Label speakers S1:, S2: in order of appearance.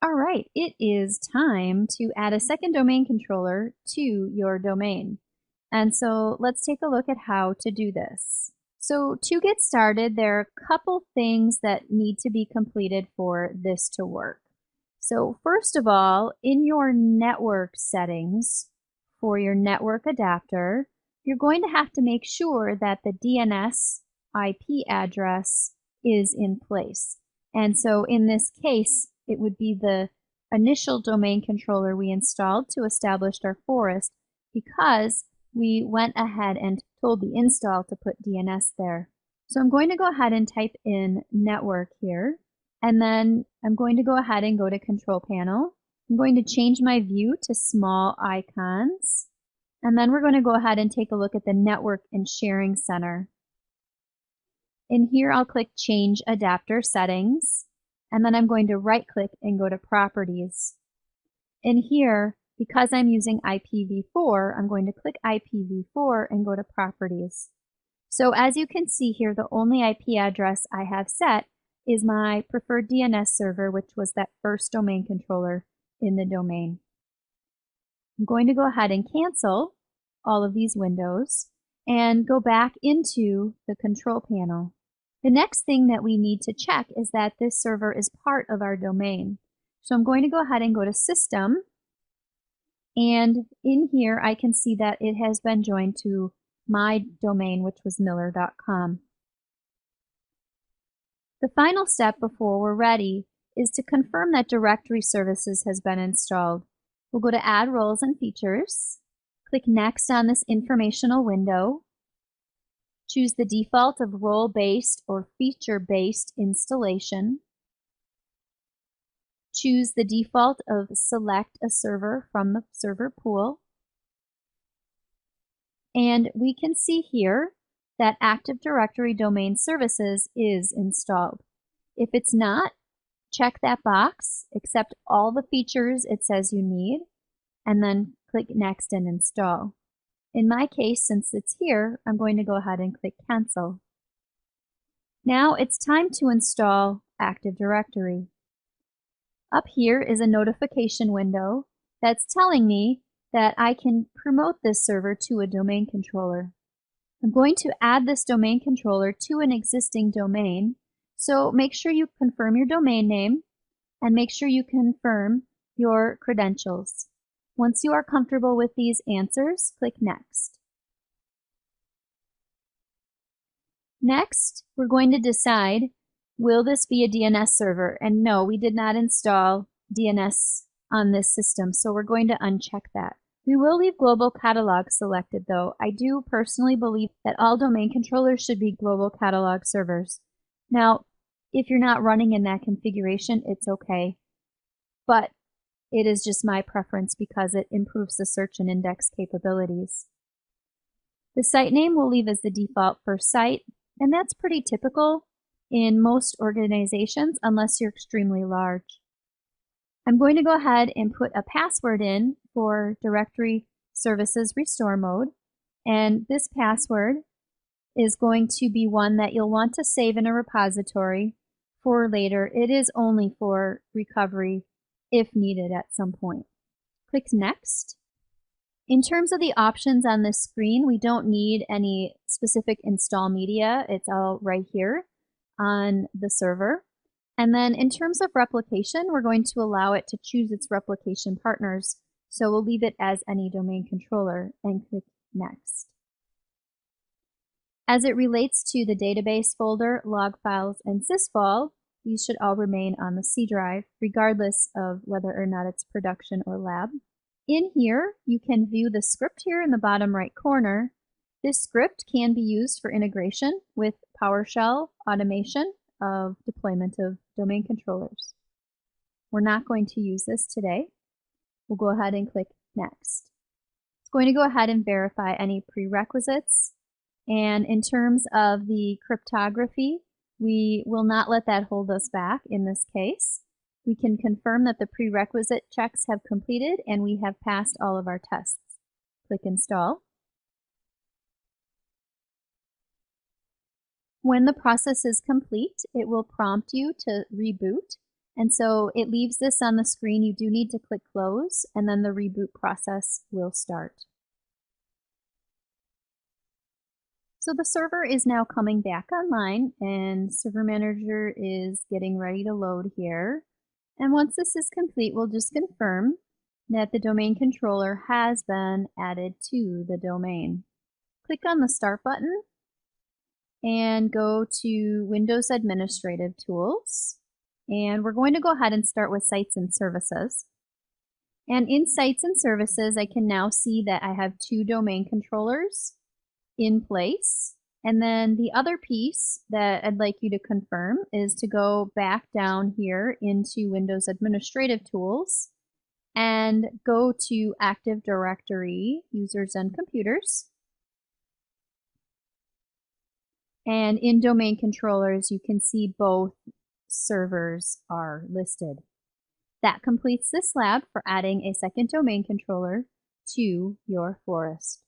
S1: All right, it is time to add a second domain controller to your domain. And so let's take a look at how to do this. So to get started, there are a couple things that need to be completed for this to work. So first of all, in your network settings for your network adapter, you're going to have to make sure that the DNS IP address is in place. And so in this case, it would be the initial domain controller we installed to establish our forest because we went ahead and told the install to put DNS there. So I'm going to go ahead and type in network here, and then I'm going to go ahead and go to control panel. I'm going to change my view to small icons, and then we're going to go ahead and take a look at the network and sharing center. In here, I'll click change adapter settings, and then I'm going to right click and go to properties. In here, because I'm using IPv4, I'm going to click IPv4 and go to properties. So as you can see here, the only IP address I have set is my preferred DNS server, which was that first domain controller in the domain. I'm going to go ahead and cancel all of these windows and go back into the control panel. The next thing that we need to check is that this server is part of our domain. So I'm going to go ahead and go to System, and in here I can see that it has been joined to my domain, which was miller.com. The final step before we're ready is to confirm that Directory Services has been installed. We'll go to Add Roles and Features, click Next on this informational window, choose the default of role-based or feature-based installation, choose the default of select a server from the server pool, and we can see here that Active Directory Domain Services is installed. If it's not, check that box, accept all the features it says you need, and then click Next and Install. In my case, since it's here, I'm going to go ahead and click Cancel. Now it's time to install Active Directory. Up here is a notification window that's telling me that I can promote this server to a domain controller. I'm going to add this domain controller to an existing domain, so make sure you confirm your domain name and make sure you confirm your credentials. Once you are comfortable with these answers, click Next. Next, we're going to decide, will this be a DNS server? And no, we did not install DNS on this system, so we're going to uncheck that. We will leave Global Catalog selected though. I do personally believe that all domain controllers should be Global Catalog servers. Now, if you're not running in that configuration, it's okay. But it is just my preference because it improves the search and index capabilities. The site name we'll leave as the default for site, and that's pretty typical in most organizations unless you're extremely large. I'm going to go ahead and put a password in for Directory Services Restore Mode, and this password is going to be one that you'll want to save in a repository for later. It is only for recovery if needed at some point. Click Next. In terms of the options on this screen, we don't need any specific install media. It's all right here on the server. And then in terms of replication, we're going to allow it to choose its replication partners. So we'll leave it as any domain controller and click Next. As it relates to the database folder, log files, and sysvol, these should all remain on the C drive, regardless of whether or not it's production or lab. In here, you can view the script here in the bottom right corner. This script can be used for integration with PowerShell automation of deployment of domain controllers. We're not going to use this today. We'll go ahead and click Next. It's going to go ahead and verify any prerequisites. And in terms of the cryptography, we will not let that hold us back in this case. We can confirm that the prerequisite checks have completed and we have passed all of our tests. Click Install. When the process is complete, it will prompt you to reboot. And so it leaves this on the screen. You do need to click close, and then the reboot process will start. So the server is now coming back online, and Server Manager is getting ready to load here. And once this is complete, we'll just confirm that the domain controller has been added to the domain. Click on the Start button and go to Windows Administrative Tools. And we're going to go ahead and start with Sites and Services. And in Sites and Services, I can now see that I have 2 domain controllers in place. And then the other piece that I'd like you to confirm is to go back down here into Windows Administrative Tools and go to Active Directory, Users and Computers. And in Domain Controllers, you can see both servers are listed. That completes this lab for adding a second domain controller to your forest.